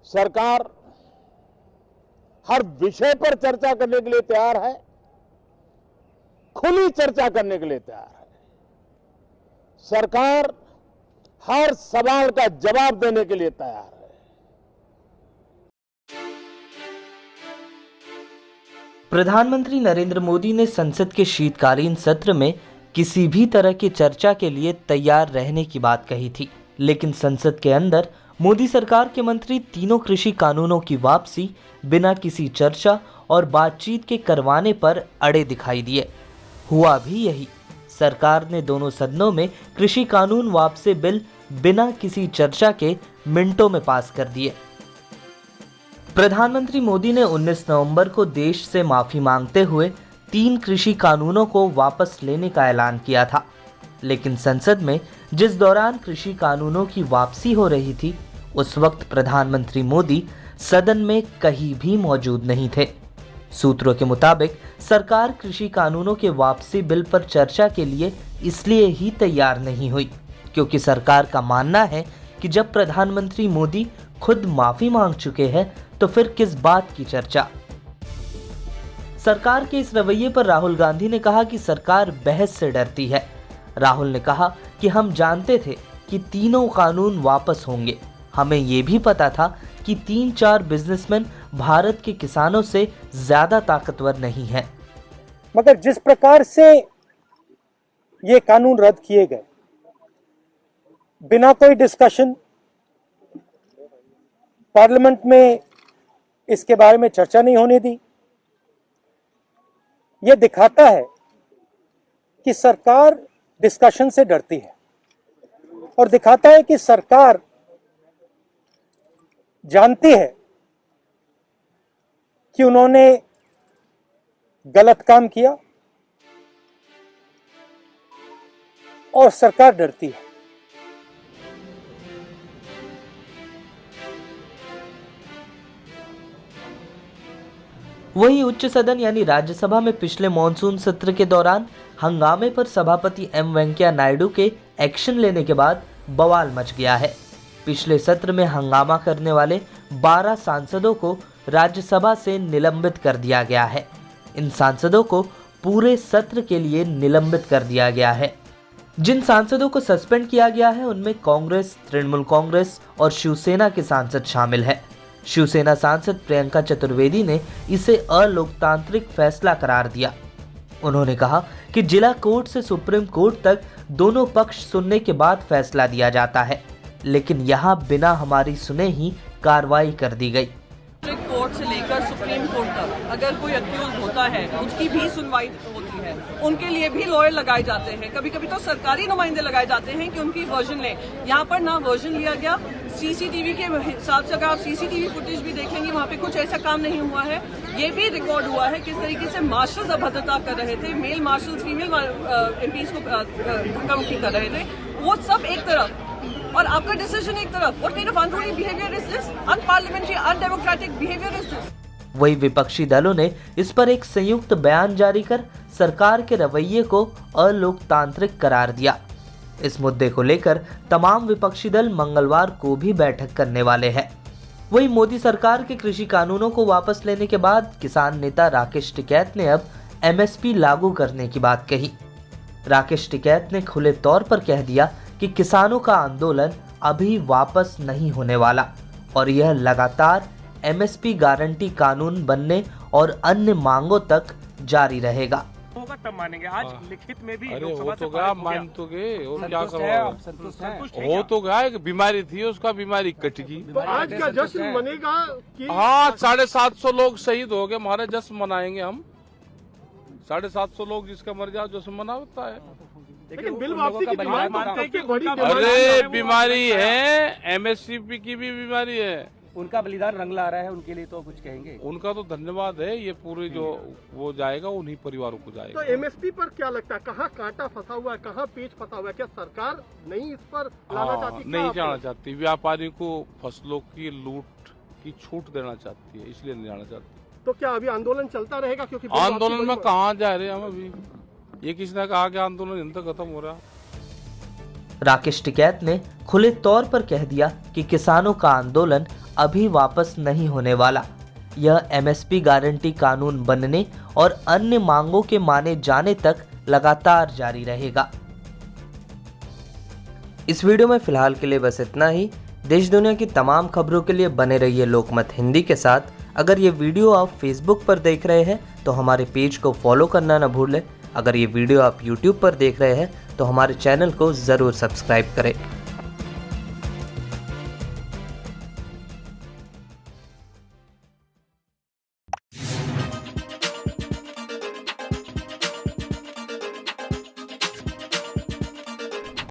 सरकार हर विषय पर चर्चा करने के लिए तैयार है, खुली चर्चा करने के लिए तैयार है। सरकार हर सवाल का जवाब देने के लिए तैयार है। प्रधानमंत्री नरेंद्र मोदी ने संसद के शीतकालीन सत्र में किसी भी तरह की चर्चा के लिए तैयार रहने की बात कही थी, लेकिन संसद के अंदर मोदी सरकार के मंत्री तीनों कृषि कानूनों की वापसी बिना किसी चर्चा और बातचीत के करवाने पर अड़े दिखाई दिए। हुआ भी यही, सरकार ने दोनों सदनों में कृषि कानून वापसी बिल बिना किसी चर्चा के मिनटों में पास कर दिए। प्रधानमंत्री मोदी ने 19 नवंबर को देश से माफी मांगते हुए 3 कृषि कानूनों को वापस लेने का ऐलान किया था, लेकिन संसद में जिस दौरान कृषि कानूनों की वापसी हो रही थी, उस वक्त प्रधानमंत्री मोदी सदन में कहीं भी मौजूद नहीं थे। सूत्रों के मुताबिक सरकार कृषि कानूनों के वापसी बिल पर चर्चा के लिए इसलिए ही तैयार नहीं हुई क्योंकि सरकार का मानना है कि जब प्रधानमंत्री मोदी खुद माफी मांग चुके हैं तो फिर किस बात की चर्चा। सरकार के इस रवैये पर राहुल गांधी ने कहा कि सरकार बहस से डरती है। राहुल ने कहा कि हम जानते थे कि तीनों कानून वापस होंगे, हमें ये भी पता था कि 3-4 बिजनेसमैन भारत के किसानों से ज्यादा ताकतवर नहीं हैं। मगर जिस प्रकार से ये कानून रद्द किए गए, बिना कोई डिस्कशन, पार्लियामेंट में इसके बारे में चर्चा नहीं होने दी, यह दिखाता है कि सरकार डिस्कशन से डरती है और दिखाता है कि सरकार जानती है कि उन्होंने गलत काम किया और सरकार डरती है। वहीं उच्च सदन यानी राज्यसभा में पिछले मॉनसून सत्र के दौरान हंगामे पर सभापति एम वेंकैया नायडू के एक्शन लेने के बाद बवाल मच गया है। पिछले सत्र में हंगामा करने वाले 12 सांसदों को राज्यसभा से निलंबित कर दिया गया है। इन सांसदों को पूरे सत्र के लिए निलंबित कर दिया गया है। जिन सांसदों को सस्पेंड किया गया है उनमें कांग्रेस, तृणमूल कांग्रेस और शिवसेना के सांसद शामिल है। शिवसेना सांसद प्रियंका चतुर्वेदी ने इसे अलोकतांत्रिक फैसला करार दिया। उन्होंने कहा कि जिला कोर्ट से सुप्रीम कोर्ट तक दोनों पक्ष सुनने के बाद फैसला दिया जाता है, लेकिन यहाँ बिना हमारी सुने ही कार्रवाई कर दी गई। कोर्ट से लेकर सुप्रीम कोर्ट तक अगर कोई अक्यूज होता है उसकी भी सुनवाई होती है, उनके लिए भी लॉयर लगाए जाते हैं, कभी कभी तो सरकारी नुमाइंदे लगाए जाते हैं कि उनकी वर्जन लें। यहाँ पर ना वर्जन लिया गया। सीसीटीवी के हिसाब से अगर आप सीसीटीवी फुटेज भी देखेंगे वहाँ पे कुछ ऐसा काम नहीं हुआ है। ये भी रिकॉर्ड हुआ है किस तरीके से मार्शल्स अभद्रता कर रहे थे, मेल मार्शल्स फीमेल एमपीज को धक्का मुक्की कर रहे थे, वो सब एक तरफ और आपका डिसीजन एक तरफ। What kind of unruly behavior is this? Unparliamentary, undemocratic behavior is this? वही विपक्षी दलों ने इस पर एक संयुक्त बयान जारी कर सरकार के रवैये को अलोकतांत्रिक करार दिया। इस मुद्दे को लेकर तमाम विपक्षी दल मंगलवार को भी बैठक करने वाले हैं। वही मोदी सरकार के कृषि कानूनों को वापस लेने के बाद किसान नेता राकेश टिकैत ने अब एमएसपी लागू करने की बात कही। राकेश टिकैत ने खुले तौर पर कह दिया कि किसानों का आंदोलन अभी वापस नहीं होने वाला और यह लगातार एमएसपी गारंटी कानून बनने और अन्य मांगों तक जारी रहेगा। होगा तब मानेंगे। आज लिखित में भी हो तो गया, मान तो गए और क्या करो, हो तो गया। एक बीमारी थी, उसका बीमारी कटेगी। तो आज का जश्न मनेगा कि हाँ, 750 लोग शहीद हो गए, हमारे जश्न मनाएंगे हम। 750 लोग जिसका मर जाओ जश्न मनाता है। लेकिन बिल वापसी की डिमांड मानते हैं कि बड़ी अरे बीमारी है, एमएसपी की भी बीमारी है। उनका बलिदान रंग ला रहा है, उनके लिए तो कुछ कहेंगे? उनका तो धन्यवाद है। ये पूरी जो वो जाएगा उन्हीं परिवारों को जाएगा। तो एमएसपी पर क्या लगता है, कहाँ कांटा फंसा हुआ है, कहाँ पेच फंसा हुआ है? क्या सरकार नहीं इस पर लाना चाहती? नहीं जाना चाहती। व्यापारी को फसलों की लूट की छूट देना चाहती है, इसलिए नहीं जाना चाहती। तो क्या अभी आंदोलन चलता रहेगा? क्योंकि आंदोलन में कहाँ जा रहे हैं हम अभी? ये किसने कहा कि आंदोलन इन तक खत्म हो रहा? राकेश टिकैत ने खुले तौर पर कह दिया कि किसानों का आंदोलन अभी वापस नहीं होने वाला। यह एमएसपी गारंटी कानून बनने और अन्य मांगों के माने जाने तक लगातार जारी रहेगा। इस वीडियो में फिलहाल के लिए बस इतना ही। देश दुनिया की तमाम खबरों के लिए बने रहिए लोकमत हिंदी के साथ। अगर ये वीडियो आप फेसबुक पर देख रहे हैं तो हमारे पेज को फॉलो करना न भूलें। अगर ये वीडियो आप यूट्यूब पर देख रहे हैं तो हमारे चैनल को ज़रूर सब्सक्राइब करें।